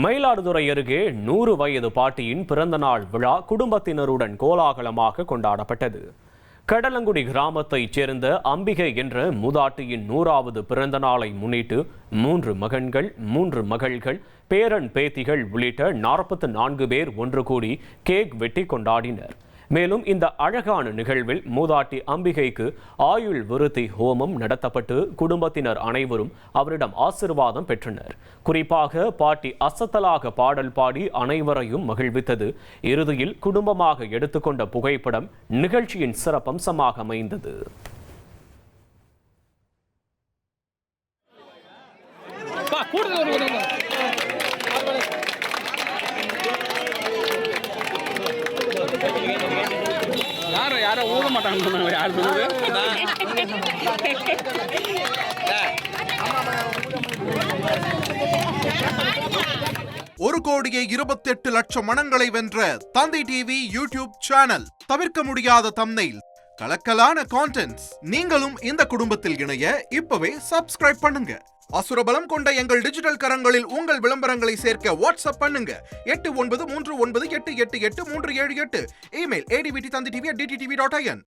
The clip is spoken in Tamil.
மயிலாடுதுறை அருகே 100 வயது பாட்டியின் பிறந்தநாள் விழா குடும்பத்தினருடன் கோலாகலமாக கொண்டாடப்பட்டது. கடலங்குடி கிராமத்தைச் சேர்ந்த அம்பிகை என்ற மூதாட்டியின் 100வது பிறந்த நாளை முன்னிட்டு 3 மகன்கள் 3 மகள்கள் பேரன் பேத்திகள் உள்ளிட்ட 44 பேர் ஒன்று கூடி கேக் வெட்டி கொண்டாடினர். மேலும் இந்த அழகான நிகழ்வில் மூதாட்டி அம்பிகைக்கு ஆயுள் விருத்தி ஹோமம் நடத்தப்பட்டு குடும்பத்தினர் அனைவரும் அவரிடம் ஆசீர்வாதம் பெற்றனர். குறிப்பாக பாட்டி அசத்தலாக பாடல் பாடி அனைவரையும் மகிழ்வித்தது. இறுதியில் குடும்பமாக எடுத்துக்கொண்ட புகைப்படம் நிகழ்ச்சியின் சிறப்பம்சமாக அமைந்தது. யாரோ ஊத மாட்டாங்க. யார் சொல்லுது? ஒரு கோடியே 28 லட்சம் மனங்களை வென்ற தந்தி டிவி யூடியூப் சேனல். தவிர்க்க முடியாத தம்ப்நெயில், கலக்கலான கான்டென்ட்ஸ். நீங்களும் இந்த குடும்பத்தில் இணைய இப்பவே சப்ஸ்கிரைப் பண்ணுங்க. அசுரபலம் கொண்ட எங்கள் டிஜிட்டல் கரங்களில் உங்கள் விளம்பரங்களை சேர்க்க வாட்ஸ்அப் பண்ணுங்க. 8939888838. Email advtthanditv@dttv.in.